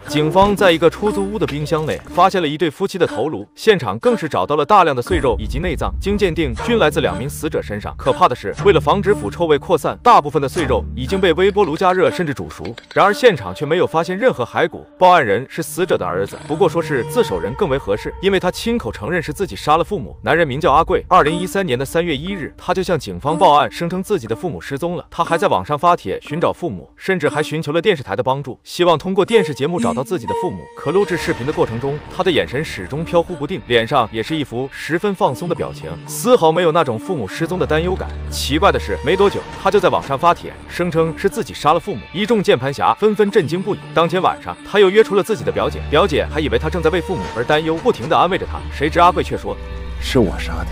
警方在一个出租屋的冰箱内发现了一对夫妻的头颅，现场更是找到了大量的碎肉以及内脏，经鉴定均来自2名死者身上。可怕的是，为了防止腐臭味扩散，大部分的碎肉已经被微波炉加热甚至煮熟，然而现场却没有发现任何骸骨。报案人是死者的儿子，不过说是自首人更为合适，因为他亲口承认是自己杀了父母。男人名叫阿贵，2013年的3月1日，他就向警方报案，声称自己的父母失踪了。他还在网上发帖寻找父母，甚至还寻求了电视台的帮助，希望通过电视节目找到自己的父母。可录制视频的过程中，他的眼神始终飘忽不定，脸上也是一副十分放松的表情，丝毫没有那种父母失踪的担忧感。奇怪的是，没多久他就在网上发帖，声称是自己杀了父母，一众键盘侠纷纷震惊不已。当天晚上，他又约出了自己的表姐，表姐还以为他正在为父母而担忧，不停地安慰着他，谁知阿贵却说是我杀的。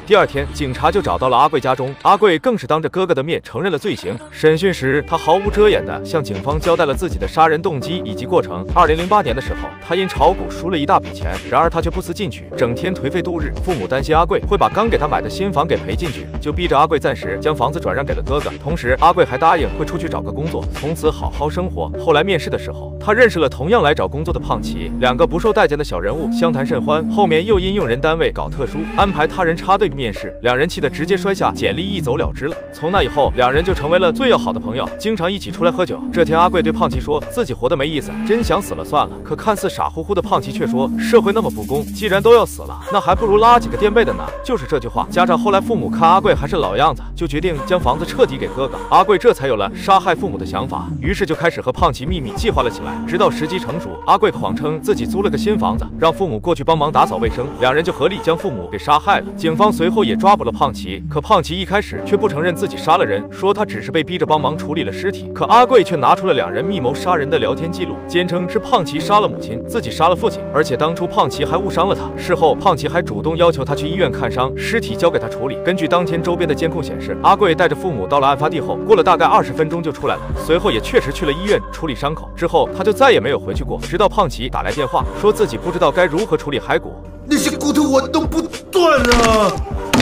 第二天，警察就找到了阿贵家中，阿贵更是当着哥哥的面承认了罪行。审讯时，他毫无遮掩地向警方交代了自己的杀人动机以及过程。2008年的时候，他因炒股输了一大笔钱，然而他却不思进取，整天颓废度日。父母担心阿贵会把刚给他买的新房给赔进去，就逼着阿贵暂时将房子转让给了哥哥。同时，阿贵还答应会出去找个工作，从此好好生活。后来面试的时候，他认识了同样来找工作的胖奇，两个不受待见的小人物相谈甚欢。后面又因用人单位搞特殊，安排他人插队面试，两人气得直接摔下简历一走了之了。从那以后，两人就成为了最要好的朋友，经常一起出来喝酒。这天，阿贵对胖奇说自己活得没意思，真想死了算了。可看似傻乎乎的胖奇却说，社会那么不公，既然都要死了，那还不如拉几个垫背的呢。就是这句话，加上后来父母看阿贵还是老样子，就决定将房子彻底给哥哥。阿贵这才有了杀害父母的想法，于是就开始和胖奇秘密计划了起来。直到时机成熟，阿贵谎称自己租了个新房子，让父母过去帮忙打扫卫生，两人就合力将父母给杀害了。警方随后也抓捕了胖奇，可胖奇一开始却不承认自己杀了人，说他只是被逼着帮忙处理了尸体。可阿贵却拿出了两人密谋杀人的聊天记录，坚称是胖奇杀了母亲，自己杀了父亲，而且当初胖奇还误伤了他。事后，胖奇还主动要求他去医院看伤，尸体交给他处理。根据当天周边的监控显示，阿贵带着父母到了案发地后，过了大概20分钟就出来了，随后也确实去了医院处理伤口。之后他就再也没有回去过，直到胖奇打来电话，说自己不知道该如何处理骸骨。那些骨头我弄不断啊，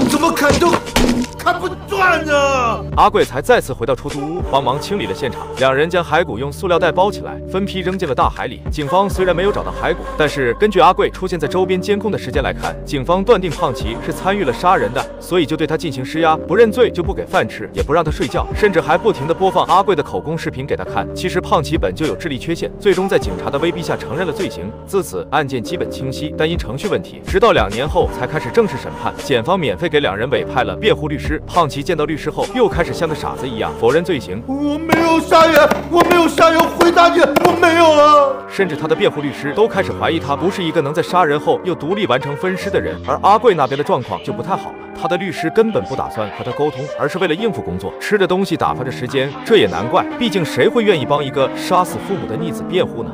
怎么砍都砍不断啊！阿贵才再次回到出租屋，帮忙清理了现场。两人将骸骨用塑料袋包起来，分批扔进了大海里。警方虽然没有找到骸骨，但是根据阿贵出现在周边监控的时间来看，警方断定胖奇是参与了杀人的，所以就对他进行施压，不认罪就不给饭吃，也不让他睡觉，甚至还不停地播放阿贵的口供视频给他看。其实胖奇本就有智力缺陷，最终在警察的威逼下承认了罪行。自此案件基本清晰，但因程序问题，直到2年后才开始正式审判。检方免费给两人委派了辩护律师。胖奇见到律师后，又开始像个傻子一样否认罪行。我没有杀人，我没有杀人，回答你，我没有啊！甚至他的辩护律师都开始怀疑他不是一个能在杀人后又独立完成分尸的人。而阿贵那边的状况就不太好了，他的律师根本不打算和他沟通，而是为了应付工作，吃着东西打发着时间。这也难怪，毕竟谁会愿意帮一个杀死父母的逆子辩护呢？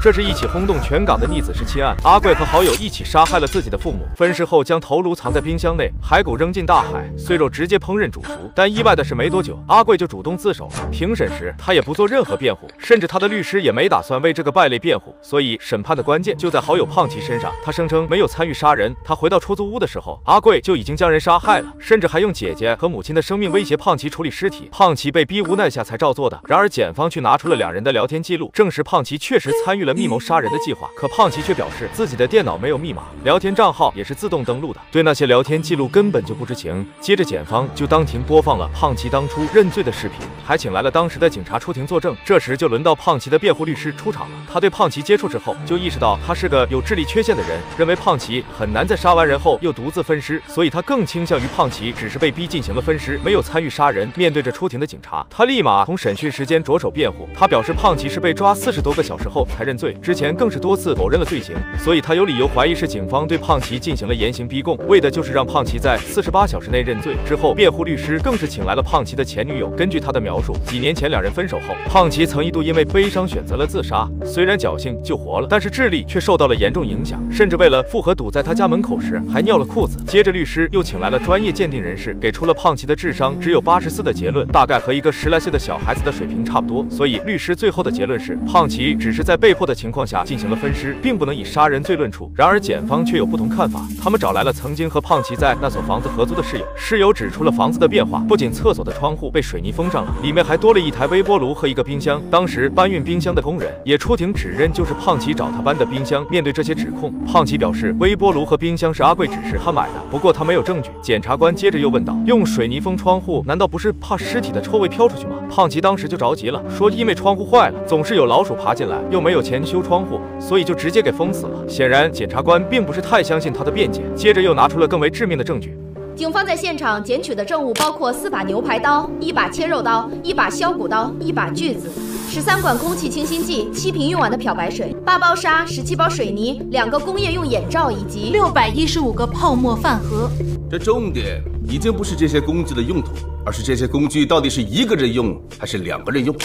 这是一起轰动全港的逆子弑亲案。阿贵和好友一起杀害了自己的父母，分尸后将头颅藏在冰箱内，骸骨扔进大海，碎肉直接烹饪煮熟。但意外的是，没多久，阿贵就主动自首了。庭审时，他也不做任何辩护，甚至他的律师也没打算为这个败类辩护。所以，审判的关键就在好友胖奇身上。他声称没有参与杀人，他回到出租屋的时候，阿贵就已经将人杀害了，甚至还用姐姐和母亲的生命威胁胖奇处理尸体。胖奇被逼无奈下才照做的。然而，检方却拿出了两人的聊天记录，证实胖奇确实参与了密谋杀人的计划。可胖奇却表示自己的电脑没有密码，聊天账号也是自动登录的，对那些聊天记录根本就不知情。接着检方就当庭播放了胖奇当初认罪的视频，还请来了当时的警察出庭作证。这时就轮到胖奇的辩护律师出场了。他对胖奇接触之后就意识到他是个有智力缺陷的人，认为胖奇很难在杀完人后又独自分尸，所以他更倾向于胖奇只是被逼进行了分尸，没有参与杀人。面对着出庭的警察，他立马从审讯时间着手辩护。他表示胖奇是被抓40多个小时后才认罪，之前更是多次否认了罪行，所以他有理由怀疑是警方对胖奇进行了严刑逼供，为的就是让胖奇在48小时内认罪。之后，辩护律师更是请来了胖奇的前女友。根据他的描述，几年前两人分手后，胖奇曾一度因为悲伤选择了自杀，虽然侥幸救活了，但是智力却受到了严重影响，甚至为了复合堵在他家门口时还尿了裤子。接着，律师又请来了专业鉴定人士，给出了胖奇的智商只有84的结论，大概和一个10来岁的小孩子的水平差不多。所以，律师最后的结论是，胖奇只是在被迫的的情况下进行了分尸，并不能以杀人罪论处。然而检方却有不同看法，他们找来了曾经和胖奇在那所房子合租的室友，室友指出了房子的变化，不仅厕所的窗户被水泥封上了，里面还多了一台微波炉和一个冰箱。当时搬运冰箱的工人也出庭指认就是胖奇找他搬的冰箱。面对这些指控，胖奇表示微波炉和冰箱是阿贵指示他买的，不过他没有证据。检察官接着又问道：用水泥封窗户，难道不是怕尸体的臭味飘出去吗？胖奇当时就着急了，说因为窗户坏了，总是有老鼠爬进来，又没有钱修窗户，所以就直接给封死了。显然检察官并不是太相信他的辩解，接着又拿出了更为致命的证据。警方在现场检取的证物包括4把牛排刀、1把切肉刀、1把削骨刀、1把锯子、13管空气清新剂、7瓶用完的漂白水、8包沙、17包水泥、2个工业用眼罩以及615个泡沫饭盒。这重点已经不是这些工具的用途，而是这些工具到底是一个人用还是2个人用。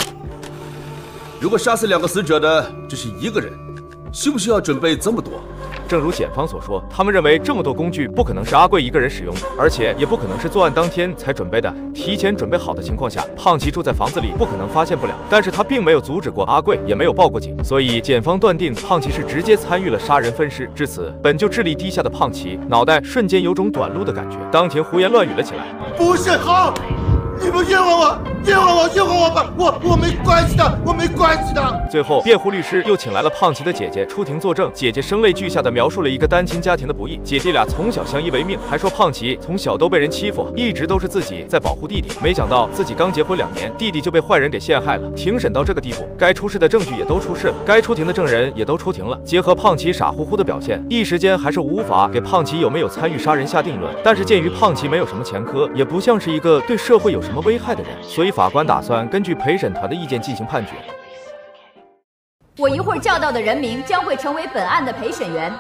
如果杀死2个死者的只是1个人，需不需要准备这么多？正如检方所说，他们认为这么多工具不可能是阿贵一个人使用的，而且也不可能是作案当天才准备的。提前准备好的情况下，胖奇住在房子里不可能发现不了。但是他并没有阻止过阿贵，也没有报过警，所以检方断定胖奇是直接参与了杀人分尸。至此，本就智力低下的胖奇脑袋瞬间有种短路的感觉，当庭胡言乱语了起来。不是好，你们冤枉我，冤枉我，冤枉我吧！我没关系的，我没关系的。最后，辩护律师又请来了胖奇的姐姐出庭作证。姐姐声泪俱下地描述了一个单亲家庭的不易，姐弟俩从小相依为命，还说胖奇从小都被人欺负，一直都是自己在保护弟弟。没想到自己刚结婚2年，弟弟就被坏人给陷害了。庭审到这个地步，该出示的证据也都出示了，该出庭的证人也都出庭了。结合胖奇傻乎乎的表现，一时间还是无法给胖奇有没有参与杀人下定论。但是鉴于胖奇没有什么前科，也不像是一个对社会有什么危害的人，所以法官打算根据陪审团的意见进行判决。我一会儿叫到的人名将会成为本案的陪审员。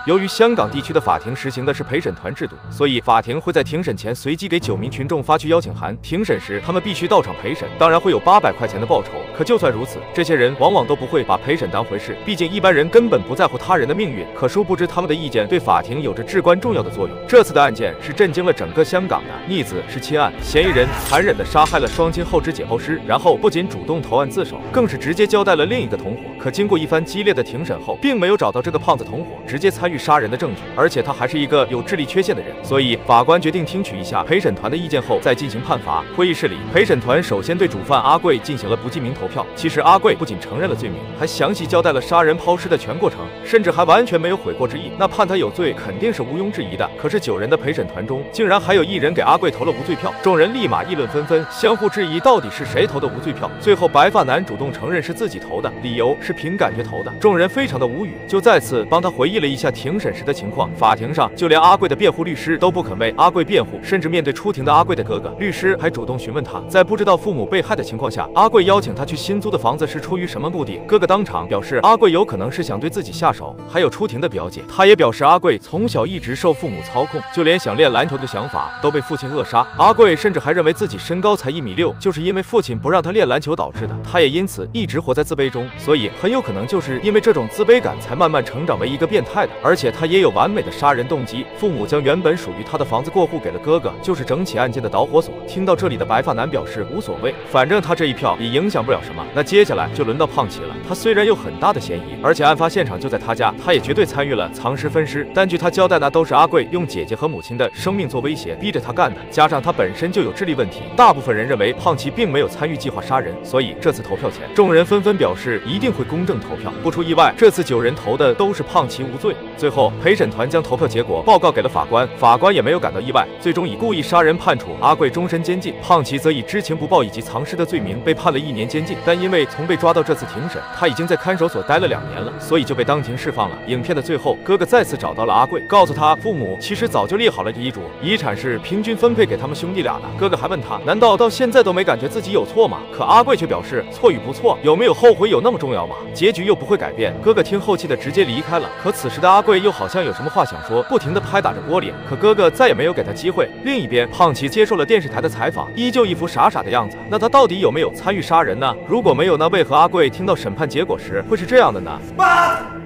由于香港地区的法庭实行的是陪审团制度，所以法庭会在庭审前随机给9名群众发去邀请函。庭审时，他们必须到场陪审，当然会有800块钱的报酬。可就算如此，这些人往往都不会把陪审当回事，毕竟一般人根本不在乎他人的命运。可殊不知，他们的意见对法庭有着至关重要的作用。这次的案件是震惊了整个香港的。逆子是亲案，嫌疑人残忍地杀害了双亲后肢解剖师，然后不仅主动投案自首，更是直接交代了另一个同伙。可经过一番激烈的庭审后，并没有找到这个胖子同伙直接参与杀人的证据，而且他还是一个有智力缺陷的人，所以法官决定听取一下陪审团的意见后再进行判罚。会议室里，陪审团首先对主犯阿贵进行了不记名投票。其实阿贵不仅承认了罪名，还详细交代了杀人抛尸的全过程，甚至还完全没有悔过之意。那判他有罪肯定是毋庸置疑的。可是9人的陪审团中，竟然还有1人给阿贵投了无罪票，众人立马议论纷纷，相互质疑到底是谁投的无罪票。最后白发男主动承认是自己投的，理由是凭感觉投的。众人非常的无语，就再次帮他回忆了一下庭审时的情况。法庭上，就连阿贵的辩护律师都不肯为阿贵辩护，甚至面对出庭的阿贵的哥哥，律师还主动询问他，在不知道父母被害的情况下，阿贵邀请他去新租的房子是出于什么目的？哥哥当场表示，阿贵有可能是想对自己下手。还有出庭的表姐，她也表示阿贵从小一直受父母操控，就连想练篮球的想法都被父亲扼杀。阿贵甚至还认为自己身高才1.6米，就是因为父亲不让他练篮球导致的。他也因此一直活在自卑中，所以很有可能就是因为这种自卑感才慢慢成长为一个变态的。而且他也有完美的杀人动机。父母将原本属于他的房子过户给了哥哥，就是整起案件的导火索。听到这里的白发男表示无所谓，反正他这一票也影响不了什么。那接下来就轮到胖奇了。他虽然有很大的嫌疑，而且案发现场就在他家，他也绝对参与了藏尸分尸。但据他交代，那都是阿贵用姐姐和母亲的生命做威胁，逼着他干的。加上他本身就有智力问题，大部分人认为胖奇并没有参与计划杀人。所以这次投票前，众人纷纷表示一定会公正投票。不出意外，这次9人投的都是胖奇无罪。最后，陪审团将投票结果报告给了法官，法官也没有感到意外，最终以故意杀人判处阿贵终身监禁，胖奇则以知情不报以及藏尸的罪名被判了1年监禁。但因为从被抓到这次庭审，他已经在看守所待了2年了，所以就被当庭释放了。影片的最后，哥哥再次找到了阿贵，告诉他父母其实早就立好了遗嘱，遗产是平均分配给他们兄弟俩的。哥哥还问他，难道到现在都没感觉自己有错吗？可阿贵却表示，错与不错，有没有后悔有那么重要吗？结局又不会改变。哥哥听后气的直接离开了。可此时的阿贵又好像有什么话想说，不停地拍打着玻璃，可哥哥再也没有给他机会。另一边，胖奇接受了电视台的采访，依旧一副傻傻的样子。那他到底有没有参与杀人呢？如果没有，那为何阿贵听到审判结果时会是这样的呢？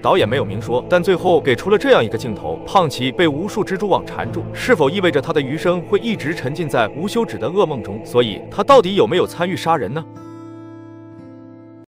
导演没有明说，但最后给出了这样一个镜头：胖奇被无数蜘蛛网缠住，是否意味着他的余生会一直沉浸在无休止的噩梦中？所以，他到底有没有参与杀人呢？